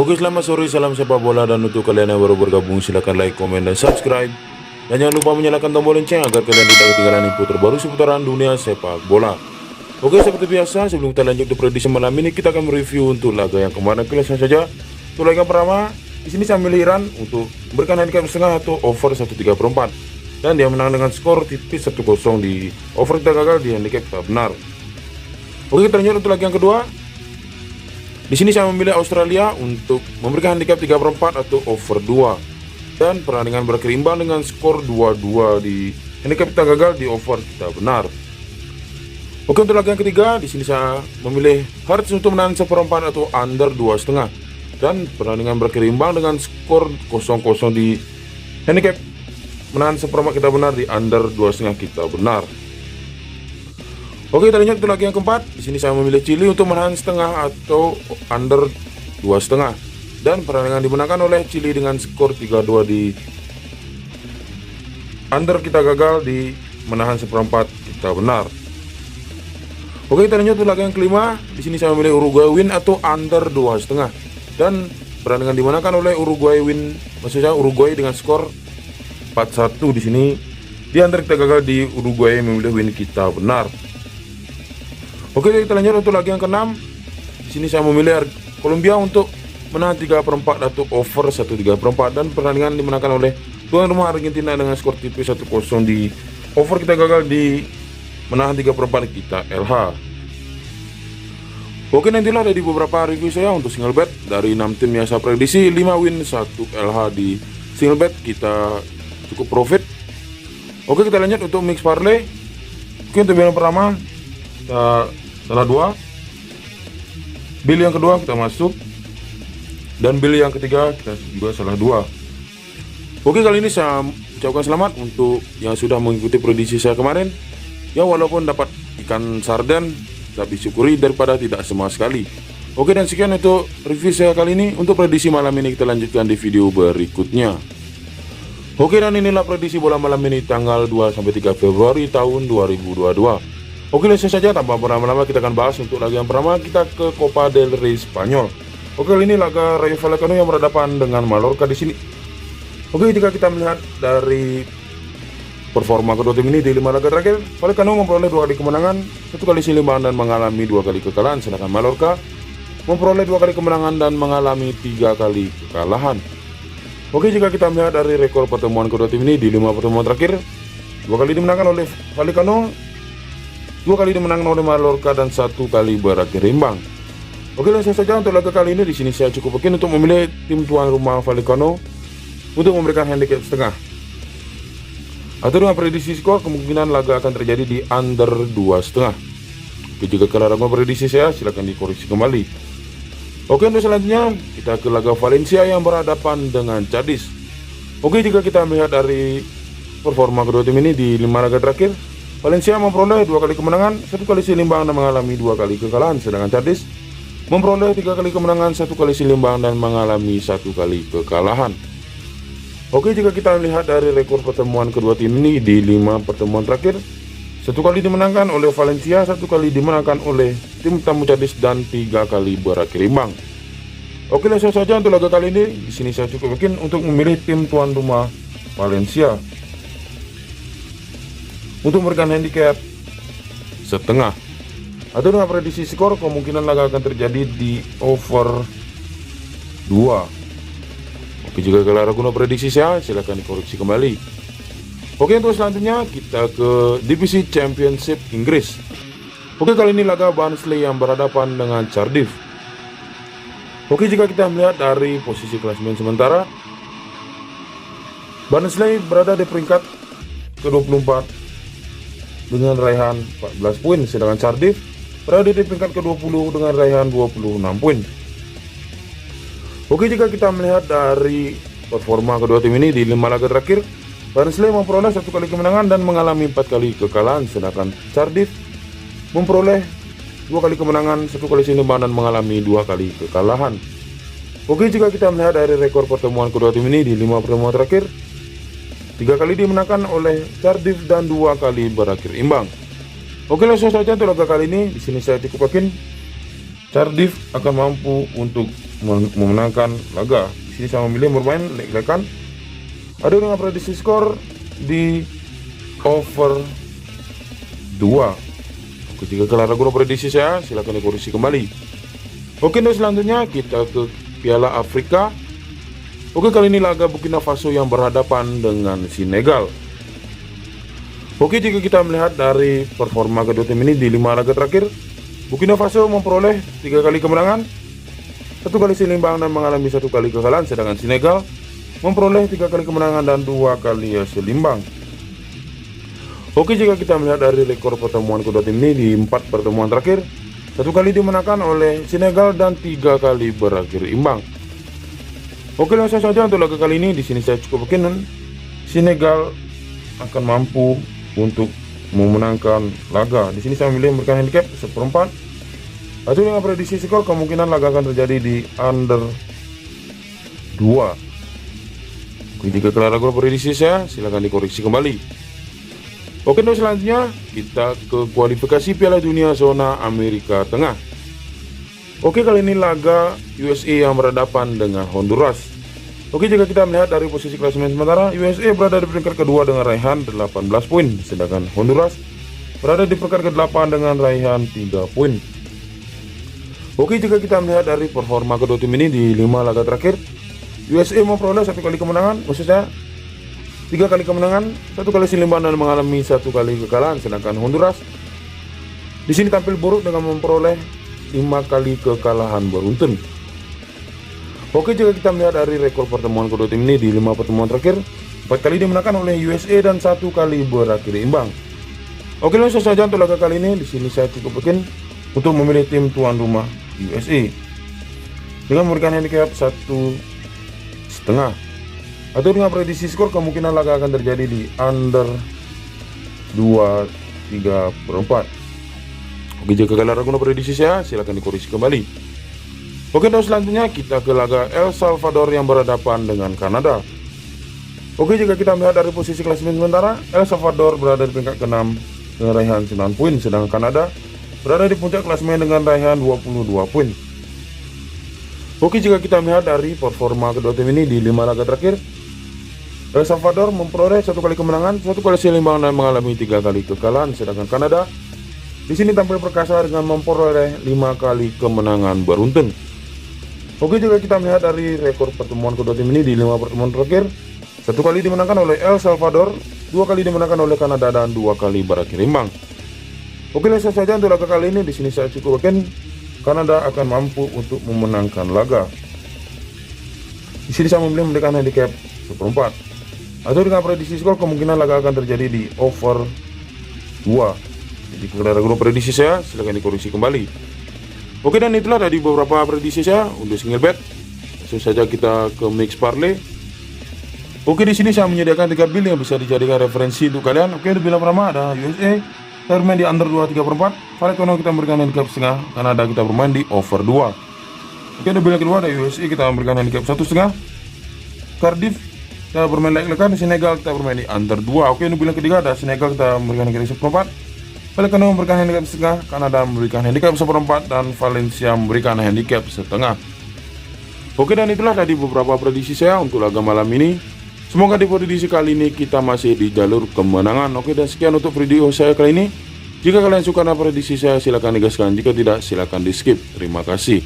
Oke, selamat sore, salam sepak bola, dan untuk kalian yang baru bergabung silahkan like, komen, dan subscribe. Dan jangan lupa menyalakan tombol lonceng agar kalian tidak ketinggalan info terbaru seputaran dunia sepak bola. Oke, seperti biasa sebelum kita lanjut ke prediksi malam ini, kita akan mereview untuk laga yang kemarin. Langsung saja. Untuk laga pertama, di sini saya memilih Iran untuk memberikan handicap setengah atau over 1.34, dan dia menang dengan skor tipis 1-0 di over kita gagal, di handicap kita benar. Oke, kita lanjut untuk laga yang kedua. Di sini saya memilih Australia untuk memberikan handicap 3/4 atau over 2, dan pertandingan berakhir imbang dengan skor 2-2 di handicap kita gagal, di over kita benar. Oke, untuk laga yang ketiga, di sini saya memilih Hearts untuk menang 1/4 atau under 2,5, dan pertandingan berakhir imbang dengan skor 0-0 di handicap menahan 1/4 kita benar, di under 2,5 kita benar. Oke, kita lanjut ke laga yang keempat. Di sini saya memilih Chili untuk menahan setengah atau under 2,5, dan pertandingan dimenangkan oleh Chili dengan skor 3-2 di under kita gagal, di menahan 1/4 kita benar. Oke, kita lanjut ke laga yang kelima. Di sini saya memilih Uruguay win atau under 2,5, dan pertandingan dimenangkan oleh Uruguay win, maksudnya Uruguay dengan skor 4-1 di sini. Di under kita gagal, di Uruguay memilih win kita benar. Oke, kita lanjut untuk laga yang keenam. Di sini saya memilih Kolombia untuk menang 3/4 atau over 1.34, dan pertandingan dimenangkan oleh tuan rumah Argentina dengan skor tipis 1-0 di over kita gagal, di menahan 3/4 kita LH. Oke, nantilah dari beberapa review saya untuk single bet dari 6 tim yang saya prediksi 5 win 1 LH di single bet, kita cukup profit. Oke, kita lanjut untuk mix parlay. Oke, untuk yang pertama kita salah 2, bill yang kedua kita masuk, dan bill yang ketiga kita juga salah 2. Oke, kali ini saya ucapkan selamat untuk yang sudah mengikuti prediksi saya kemarin. Ya, walaupun dapat ikan sarden, tapi syukuri daripada tidak sama sekali. Oke, dan sekian untuk review saya kali ini. Untuk prediksi malam ini kita lanjutkan di video berikutnya. Oke, dan inilah prediksi bola malam ini tanggal 2-3 Februari tahun 2022. Oke, langsung saja tanpa berlama-lama kita akan bahas untuk laga yang pertama, kita ke Copa del Rey Spanyol. Oke, kali ini laga Rayo Vallecano yang berhadapan dengan Mallorca di sini. Oke, jika kita melihat dari performa kedua tim ini di 5 laga terakhir, Vallecano memperoleh 2 kali kemenangan, 1 kali imbang dan mengalami 2 kali kekalahan, sedangkan Mallorca memperoleh 2 kali kemenangan dan mengalami 3 kali kekalahan. Oke, jika kita melihat dari rekor pertemuan kedua tim ini di 5 pertemuan terakhir, 2 kali dimenangkan oleh Vallecano, 2 kali dimenangkan oleh Mallorca, dan 1 kali berakhir imbang. Oke, langsung saja untuk laga kali ini. Di sini saya cukup yakin untuk memilih tim tuan rumah Vallecano untuk memberikan handicap setengah. Atau dengan prediksi skor, kemungkinan laga akan terjadi di under 2,5. Oke, jika kalian ragu prediksi saya, silahkan dikoreksi kembali. Oke, untuk selanjutnya kita ke laga Valencia yang berhadapan dengan Cadiz. Oke, jika kita melihat dari performa kedua tim ini di 5 laga terakhir, Valencia memperoleh 2 kali kemenangan, 1 kali imbang dan mengalami 2 kali kekalahan, sedangkan Cadiz memperoleh 3 kali kemenangan, 1 kali imbang dan mengalami 1 kali kekalahan. Oke, jika kita melihat dari rekor pertemuan kedua tim ini di 5 pertemuan terakhir, 1 kali dimenangkan oleh Valencia, 1 kali dimenangkan oleh tim tamu Cadiz, dan 3 kali berakhir imbang. Oke, langsung saja untuk laga kali ini. Di sini saya cukup yakin untuk memilih tim tuan rumah Valencia untuk memberikan handicap setengah. Atau dengan prediksi skor, kemungkinan laga akan terjadi di over 2. Oke, jika kalian ragu prediksi saya, silahkan dikoreksi kembali. Oke, untuk selanjutnya kita ke divisi Championship Inggris. Oke, kali ini laga Barnsley yang berhadapan dengan Cardiff. Oke, jika kita melihat dari posisi klasemen sementara, Barnsley berada di peringkat ke-24 dengan raihan 14 poin, sedangkan Cardiff berada di peringkat ke-20 dengan raihan 26 poin. Oke, jika kita melihat dari performa kedua tim ini di 5 laga terakhir, Barnsley memperoleh 1 kali kemenangan dan mengalami 4 kali kekalahan, sedangkan Cardiff memperoleh 2 kali kemenangan, 1 kali imbang dan mengalami 2 kali kekalahan. Oke, jika kita melihat dari rekor pertemuan kedua tim ini di 5 pertemuan terakhir, 3 kali dimenangkan oleh Cardiff dan 2 kali berakhir imbang. Oke, langsung saja untuk laga kali ini. Di sini saya cukup yakin Cardiff akan mampu untuk memenangkan laga. Di sini saya memilih bermain lek-lekan. Ada dengan prediksi skor di over 2. Oke, jika kalian ragu prediksi saya, silahkan dikoreksi kembali. Oke, untuk selanjutnya kita ke Piala Afrika. Oke, kali ini laga Burkina Faso yang berhadapan dengan Senegal. Oke, jika kita melihat dari performa kedua tim ini di 5 laga terakhir, Burkina Faso memperoleh 3 kali kemenangan, 1 kali seimbang dan mengalami 1 kali kekalahan, sedangkan Senegal memperoleh 3 kali kemenangan dan 2 kali seimbang. Oke, jika kita melihat dari rekor pertemuan kedua tim ini di 4 pertemuan terakhir, 1 kali dimenangkan oleh Senegal dan 3 kali berakhir imbang. Oke, langsung saja untuk laga kali ini. Di sini saya cukup yakin Senegal akan mampu untuk memenangkan laga. Di sini saya memilih memberikan handicap 1/4. Atau dengan prediksi skor, kemungkinan laga akan terjadi di under 2. Oke, jika kalian ragu prediksi saya, silahkan dikoreksi kembali. Oke, untuk selanjutnya kita ke kualifikasi Piala Dunia zona Amerika Tengah. Oke, kali ini laga USA yang berhadapan dengan Honduras. Oke, jika kita melihat dari posisi klasemen sementara, USA berada di peringkat kedua dengan raihan 18 poin, sedangkan Honduras berada di peringkat ke-8 dengan raihan 3 poin. Oke, jika kita melihat dari performa kedua tim ini di 5 laga terakhir, USA memperoleh 1 kali kemenangan, maksudnya 3 kali kemenangan, 1 kali seimbang dan mengalami 1 kali kekalahan, sedangkan Honduras di sini tampil buruk dengan memperoleh 5 kali kekalahan beruntun. Oke, jika kita melihat dari rekor pertemuan kedua tim ini di 5 pertemuan terakhir, 4 kali dimenangkan oleh USA dan 1 kali berakhir imbang. Oke, langsung saja untuk laga kali ini. Di sini saya cukup yakin untuk memilih tim tuan rumah USA dengan memberikan handicap 1,5. Atau dengan prediksi skor, kemungkinan laga akan terjadi di under 2/3/4. Oke, jika kalian ragu prediksi saya, silahkan dikoreksi kembali. Oke, untuk selanjutnya kita ke laga El Salvador yang berhadapan dengan Kanada. Oke, jika kita melihat dari posisi klasemen sementara, El Salvador berada di peringkat ke-6 dengan raihan 9 poin, sedangkan Kanada berada di puncak klasemen dengan raihan 22 poin. Oke, jika kita melihat dari performa kedua tim ini di 5 laga terakhir, El Salvador memperoleh 1 kali kemenangan, 1 kali seimbang dan mengalami 3 kali kekalahan, sedangkan Kanada di sini tampil perkasa dengan memperoleh 5 kali kemenangan beruntun. Oke, jika kita melihat dari rekor pertemuan kedua tim ini di 5 pertemuan terakhir, 1 kali dimenangkan oleh El Salvador, 2 kali dimenangkan oleh Kanada dan 2 kali berakhir imbang. Oke, langsung saja untuk laga kali ini. Di sini saya cukup yakin Kanada akan mampu untuk memenangkan laga. Di sini saya memilih memberikan handicap 1/4. Atau dengan prediksi skor, kemungkinan laga akan terjadi di over 2. Jadi kalau ragu prediksi saya, silahkan dikoreksi kembali. Oke, dan itulah tadi beberapa prediksi saya untuk single bet. Langsung saja kita ke mix parlay. Oke, di sini saya menyediakan 3 bill yang bisa dijadikan referensi untuk kalian. Oke, di bill pertama ada USA, kita bermain di under 2/3/4. Valetono kita memberikan handicap setengah, Kanada kita bermain di over 2. Oke, di bill kedua ada USA, kita memberikan handicap 1,5. Cardiff kita bermain lek-lekan, Senegal kita bermain di under 2. Oke, untuk bilang ketiga ada Senegal kita memberikan handicap 1/4, Valetono memberikan handicap setengah, Kanada memberikan handicap 1/4, dan Valencia memberikan handicap setengah. Oke, dan itulah tadi beberapa prediksi saya untuk laga malam ini. Semoga di prediksi kali ini kita masih di jalur kemenangan. Oke, dan sekian untuk video saya kali ini. Jika kalian suka dengan prediksi saya, silahkan digaskan. Jika tidak, silahkan di skip. Terima kasih.